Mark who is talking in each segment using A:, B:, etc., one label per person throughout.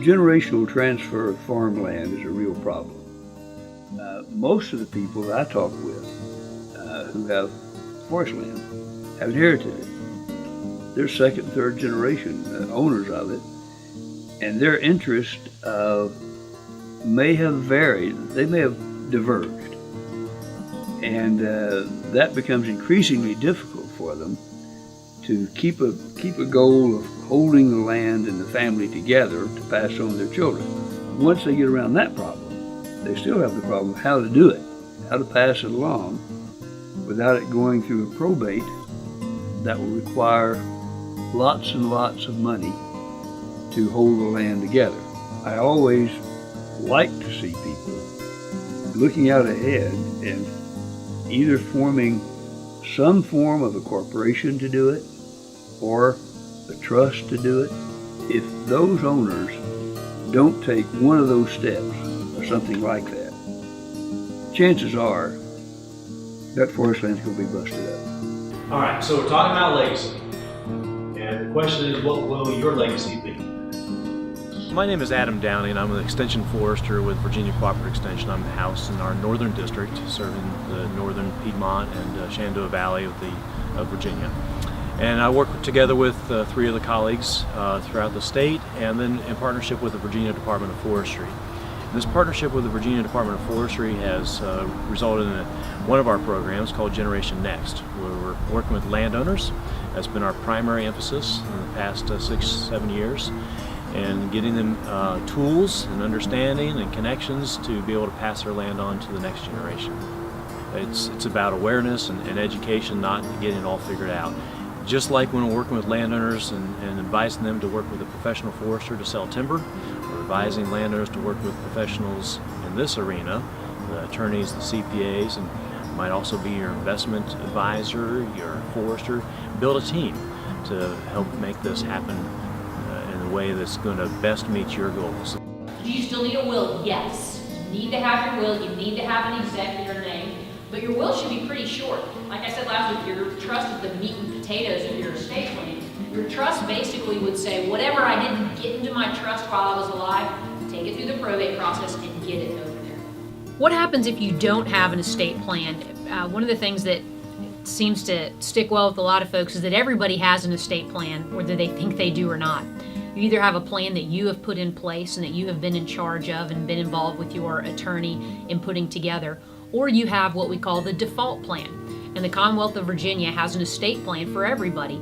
A: generational transfer of farmland is a real problem. Most of the people that I talk with who have forest land have inherited it. They're second, third generation owners of it, and their interest may have varied. They may have diverged, and that becomes increasingly difficult for them to keep a goal of holding the land and the family together to pass on to their children. Once they get around that problem, they still have the problem of how to do it, how to pass it along without it going through a probate that will require lots and lots of money to hold the land together. I always like to see people looking out ahead and either forming some form of a corporation to do it or a trust to do it. If those owners don't take one of those steps or something like that, chances are that forest land's going to be busted up.
B: All right, so we're talking about legacy. And the question is, what will your legacy be?
C: My name is Adam Downey, and I'm an extension forester with Virginia Cooperative Extension. I'm housed in our northern district, serving the northern Piedmont and Shenandoah Valley of Virginia. And I work together with three other colleagues throughout the state, and then in partnership with the Virginia Department of Forestry. This partnership with the Virginia Department of Forestry has resulted in one of our programs called Generation Next, where we're working with landowners. That's been our primary emphasis in the past 6-7 years, and getting them tools and understanding and connections to be able to pass their land on to the next generation. It's about awareness and education, not getting it all figured out. Just like when we're working with landowners and advising them to work with a professional forester to sell timber, we're advising landowners to work with professionals in this arena, the attorneys, the CPAs, and might also be your investment advisor, your forester. Build a team to help make this happen in a way that's going to best meet your goals.
D: Do you still need a will? Yes. You need to have your will, you need to have an executor name, but your will should be pretty short. Like I said last week, your trust is the meat and potatoes of your estate plan. Your trust basically would say, whatever I didn't get into my trust while I was alive, take it through the probate process and get it over there.
E: What happens if you don't have an estate plan? One of the things that seems to stick well with a lot of folks is that everybody has an estate plan, whether they think they do or not. You either have a plan that you have put in place and that you have been in charge of and been involved with your attorney in putting together, or you have what we call the default plan. And the Commonwealth of Virginia has an estate plan for everybody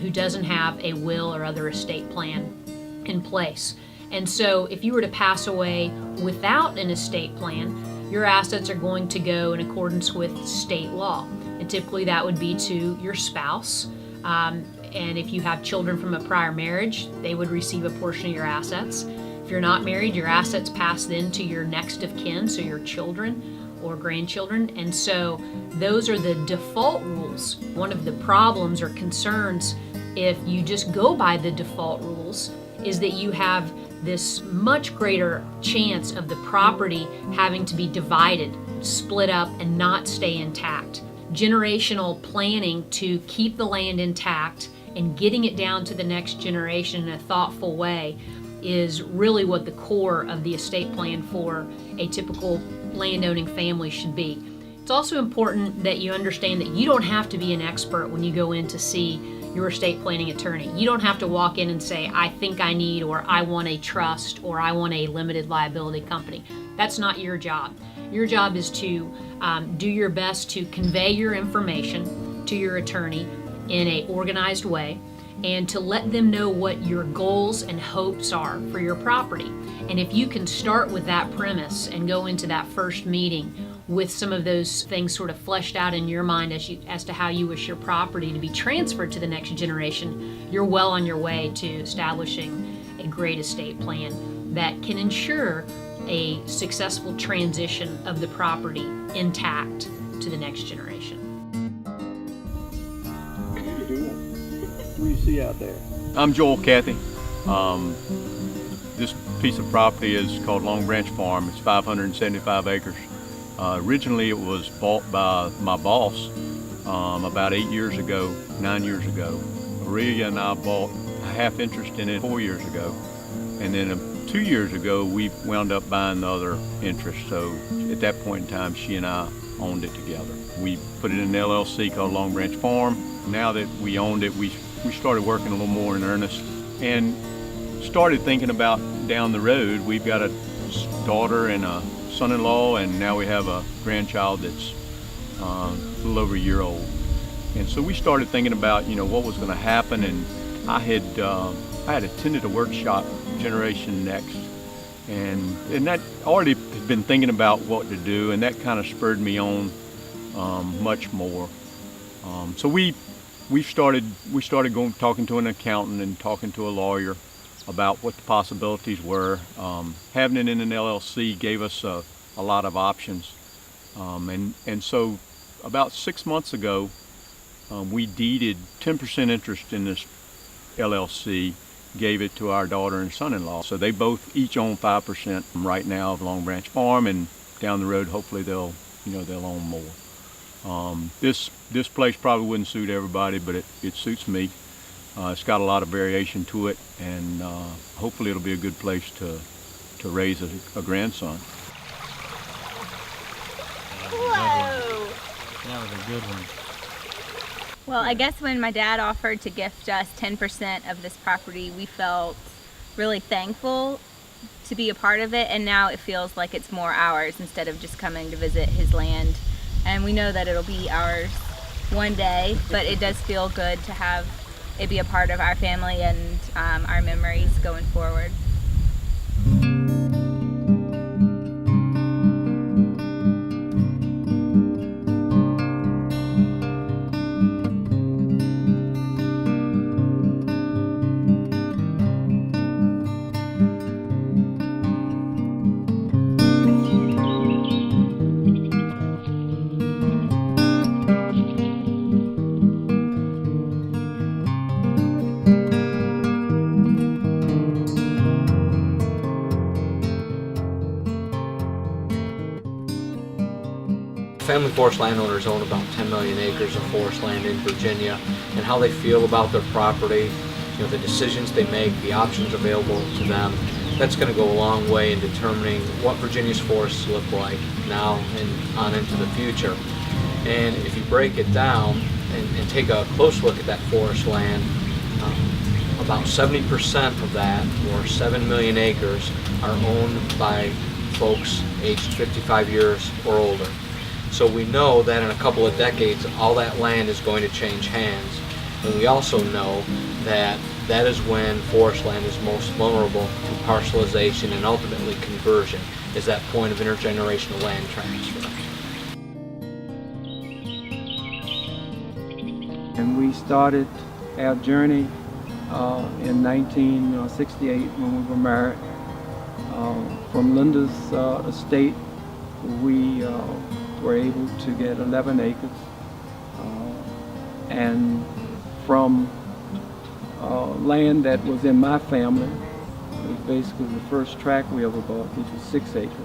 E: who doesn't have a will or other estate plan in place. And so if you were to pass away without an estate plan, your assets are going to go in accordance with state law. And typically that would be to your spouse. And if you have children from a prior marriage, they would receive a portion of your assets. If you're not married, your assets pass then to your next of kin, so your children or grandchildren. And so those are the default rules. One of the problems or concerns if you just go by the default rules is that you have this much greater chance of the property having to be divided, split up, and not stay intact. Generational planning to keep the land intact and getting it down to the next generation in a thoughtful way is really what the core of the estate plan for a typical landowning family should be. It's also important that you understand that you don't have to be an expert when you go in to see your estate planning attorney. You don't have to walk in and say, I think I need, or I want a trust, or I want a limited liability company. That's not your job. Your job is to do your best to convey your information to your attorney in an organized way and to let them know what your goals and hopes are for your property. And if you can start with that premise and go into that first meeting with some of those things sort of fleshed out in your mind as to how you wish your property to be transferred to the next generation, you're well on your way to establishing a great estate plan that can ensure a successful transition of the property intact to the next generation.
A: What do you see out there?
F: I'm Joel Cathy. This piece of property is called Long Branch Farm. It's 575 acres. Originally it was bought by my boss about 9 years ago. Aurelia and I bought a half interest in it 4 years ago. And then 2 years ago, we wound up buying the other interest. So at that point in time, she and I owned it together. We put it in an LLC called Long Branch Farm. Now that we owned it, we started working a little more in earnest and started thinking about down the road. We've got a daughter and a son-in-law, and now we have a grandchild that's a little over a year old. And so we started thinking about, what was going to happen. And I had attended a workshop, Generation Next, and that already had been thinking about what to do, and that kind of spurred me on much more. So we started going talking to an accountant and talking to a lawyer about what the possibilities were. Having it in an LLC gave us a lot of options, and so about 6 months ago, we deeded 10% interest in this LLC, gave it to our daughter and son-in-law. So they both each own 5% right now of Long Branch Farm, and down the road, hopefully they'll own more. This place probably wouldn't suit everybody, but it suits me. It's got a lot of variation to it, and hopefully it'll be a good place to raise a grandson.
G: Whoa!
H: That was a good one.
G: Well, I guess when my dad offered to gift us 10% of this property, we felt really thankful to be a part of it, and now it feels like it's more ours instead of just coming to visit his land. And we know that it'll be ours one day, but it does feel good to have it be a part of our family and our memories going forward.
I: Family forest landowners own about 10 million acres of forest land in Virginia, and how they feel about their property, the decisions they make, the options available to them, that's going to go a long way in determining what Virginia's forests look like now and on into the future. And if you break it down and take a close look at that forest land, about 70% of that, or 7 million acres, are owned by folks aged 55 years or older. So we know that in a couple of decades, all that land is going to change hands. And we also know that that is when forest land is most vulnerable to parcelization and ultimately conversion, is that point of intergenerational land transfer.
J: And we started our journey in 1968 when we were married. From Linda's estate, we were able to get 11 acres, and from land that was in my family, it was basically the first tract we ever bought, which was 6 acres.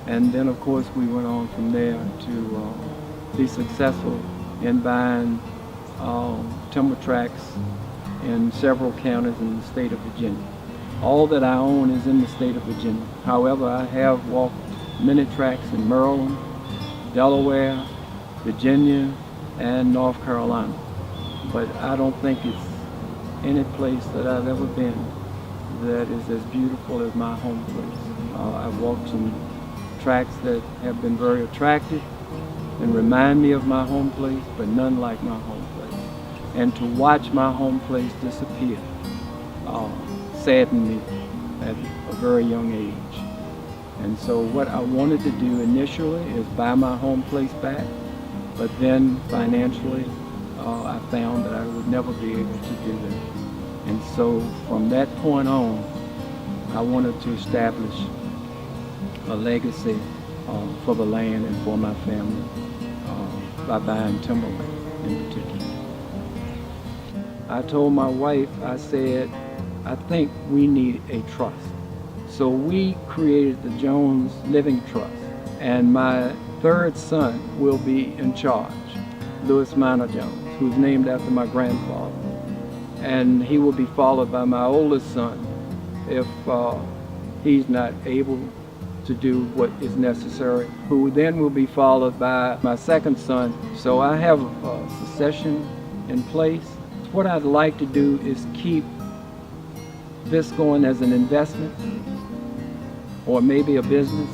J: And then of course we went on from there to be successful in buying timber tracts in several counties in the state of Virginia. All that I own is in the state of Virginia. However, I have walked many tracts in Maryland, Delaware, Virginia, and North Carolina. But I don't think it's any place that I've ever been that is as beautiful as my home place. I've walked some tracts that have been very attractive and remind me of my home place, but none like my home place. And to watch my home place disappear saddened me at a very young age. And so what I wanted to do initially is buy my home place back, but then financially I found that I would never be able to do that. And so from that point on, I wanted to establish a legacy for the land and for my family by buying timberland in particular. I told my wife, I said, I think we need a trust. So we created the Jones Living Trust, and my third son will be in charge, Louis Minor Jones, who's named after my grandfather. And he will be followed by my oldest son, if he's not able to do what is necessary, who then will be followed by my second son. So I have a succession in place. What I'd like to do is keep this going as an investment or maybe a business.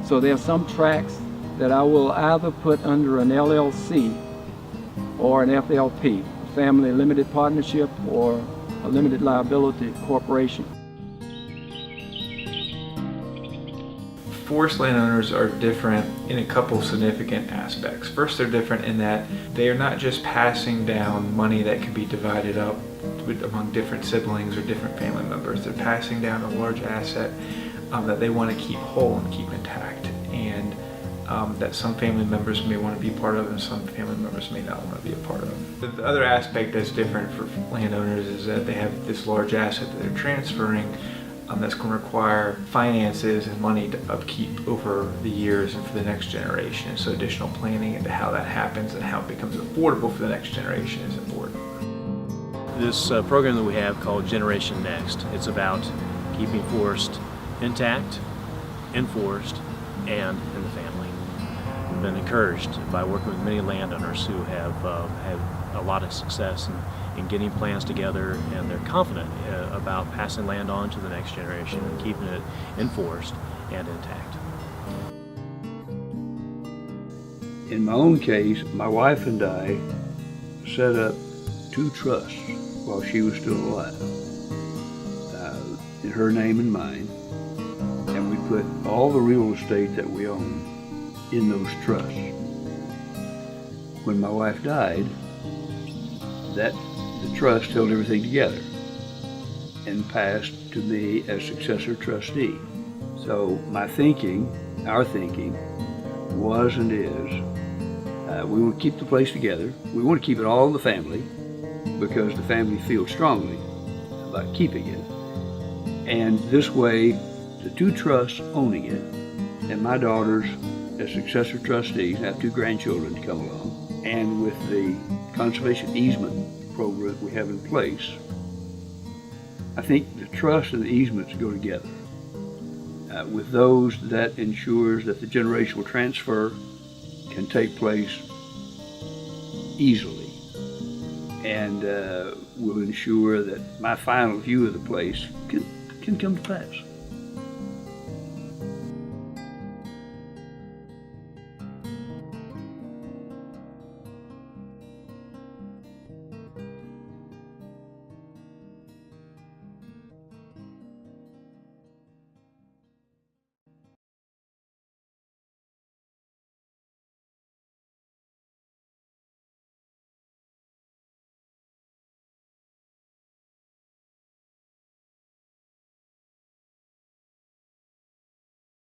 J: So there are some tracts that I will either put under an LLC or an FLP, Family Limited Partnership, or a limited liability corporation.
K: Forest landowners are different in a couple of significant aspects. First, they're different in that they are not just passing down money that can be divided up among different siblings or different family members. They're passing down a large asset that they want to keep whole and keep intact, and that some family members may want to be part of and some family members may not want to be a part of. The other aspect that's different for landowners is that they have this large asset that they're transferring that's going to require finances and money to upkeep over the years and for the next generation. So additional planning into how that happens and how it becomes affordable for the next generation is important.
C: This program that we have called Generation Next, it's about keeping forest intact, in forest, and in the family. We've been encouraged by working with many landowners who have had a lot of success in getting plans together, and they're confident about passing land on to the next generation and keeping it in forest and intact.
A: In my own case, my wife and I set up 2 trusts while she was still alive, in her name and mine, and we put all the real estate that we own in those trusts. When my wife died, the trust held everything together and passed to me as successor trustee. So my thinking, our thinking, was and is, we want to keep the place together. We want to keep it all in the family because the family feels strongly about keeping it. And this way, the 2 trusts owning it, and my daughters as successor trustees, have 2 grandchildren to come along, and with the conservation easement program we have in place, I think the trust and the easements go together. With those, that ensures that the generational transfer can take place easily, and will ensure that my final view of the place can come to pass.